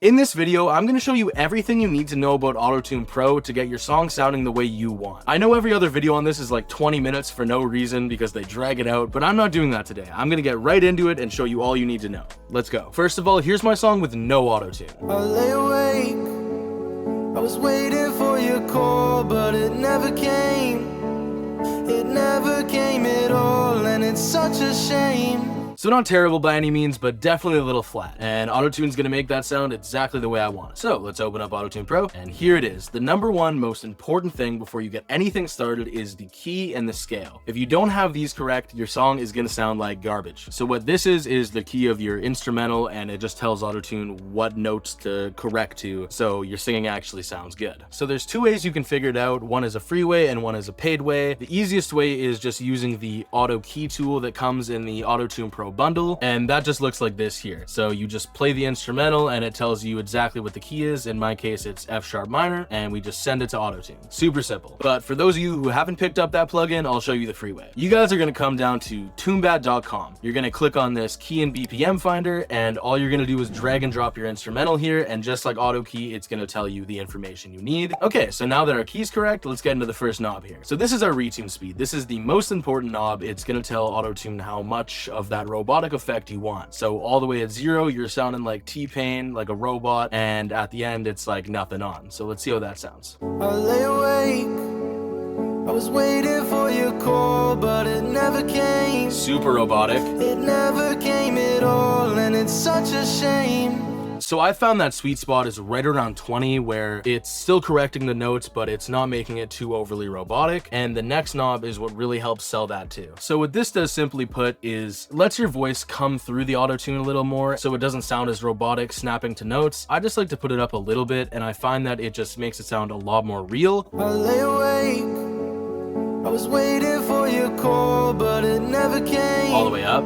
In this video, I'm going to show you everything you need to know about AutoTune Pro to get your song sounding the way you want. I know every other video on this is like 20 minutes for no reason because they drag it out, but I'm not doing that today. I'm going to get right into it and show you all you need to know. Let's go. First of all, here's my song with no AutoTune. I lay awake, I was waiting for your call, but it never came. It never came at all, and it's such a shame. So not terrible by any means, but definitely a little flat. And AutoTune's gonna make that sound exactly the way I want it. So let's open up AutoTune Pro, and here it is. The number one most important thing before you get anything started is the key and the scale. If you don't have these correct, your song is gonna sound like garbage. So what this is the key of your instrumental, and it just tells AutoTune what notes to correct to, so your singing actually sounds good. So there's two ways you can figure it out. One is a free way and one is a paid way. The easiest way is just using the auto key tool that comes in the AutoTune Pro bundle, and that just looks like this here. So you just play the instrumental and it tells you exactly what the key is. In my case, it's F sharp minor, and we just send it to AutoTune. Super simple. But for those of you who haven't picked up that plugin, I'll show you the free way. You guys are going to come down to tunebat.com. You're going to click on this key and BPM finder, and all you're going to do is drag and drop your instrumental here, and just like auto key, it's going to tell you the information you need. Okay, so now that our key's correct, let's get into the first knob here. So this is our retune speed. This is the most important knob. It's going to tell AutoTune how much of that robotic effect you want. So all the way at 0, you're sounding like T-Pain, like a robot, and at the end, it's like nothing on. So let's see how that sounds. I lay awake, I was waiting for your call, but it never came. Super robotic. It never came at all, and it's such a shame. So I found that sweet spot is right around 20, where it's still correcting the notes, but it's not making it too overly robotic. And the next knob is what really helps sell that too. So what this does, simply put, is lets your voice come through the AutoTune a little more, so it doesn't sound as robotic snapping to notes. I just like to put it up a little bit, and I find that it just makes it sound a lot more real. I lay awake, I was waiting for your call, but it never came. All the way up.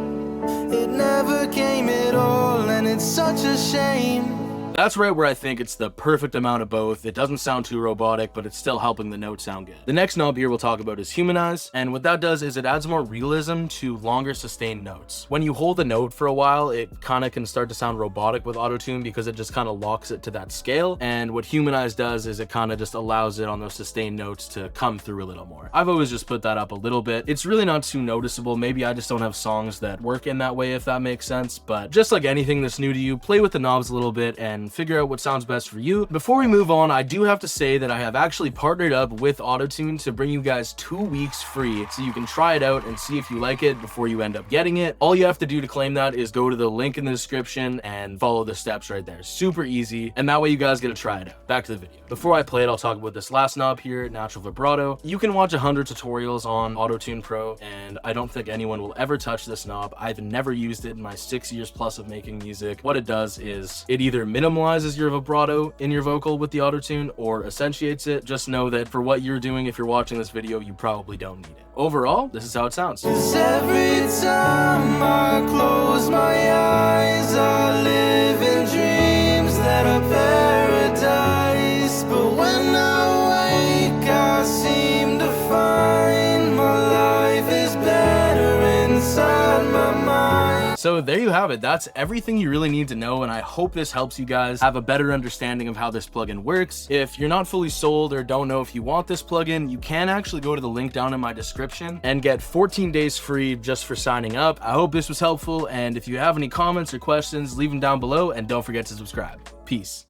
It never came at all, and it's such a shame. That's right where I think it's the perfect amount of both. It doesn't sound too robotic, but it's still helping the note sound good. The next knob here we'll talk about is humanize, and what that does is it adds more realism to longer sustained notes. When you hold a note for a while, it kind of can start to sound robotic with AutoTune because it just kind of locks it to that scale, and what humanize does is it kind of just allows it on those sustained notes to come through a little more. I've always just put that up a little bit. It's really not too noticeable. Maybe I just don't have songs that work in that way, if that makes sense, but just like anything that's new to you, play with the knobs a little bit and figure out what sounds best for you. Before we move on, I do have to say that I have actually partnered up with AutoTune to bring you guys 2 weeks free, so you can try it out and see if you like it before you end up getting it. All you have to do to claim that is go to the link in the description and follow the steps right there. Super easy, and that way you guys get to try it out. Back to the video. Before I play it, I'll talk about this last knob here, natural vibrato. You can watch 100 tutorials on AutoTune Pro, and I don't think anyone will ever touch this knob. I've never used it in my 6 years plus of making music. What it does is it either minimalizes your vibrato in your vocal with the AutoTune or accentuates it. Just know that for what you're doing, if you're watching this video, you probably don't need it. Overall, this is how it sounds. 'Cause every time I close my eyes, I live in dreams that are paradise. But when I wake, I seem to find my life is better inside my mind. So there you have it. That's everything you really need to know, and I hope this helps you guys have a better understanding of how this plugin works. If you're not fully sold or don't know if you want this plugin, you can actually go to the link down in my description and get 14 days free just for signing up. I hope this was helpful, and if you have any comments or questions, leave them down below, and don't forget to subscribe. Peace.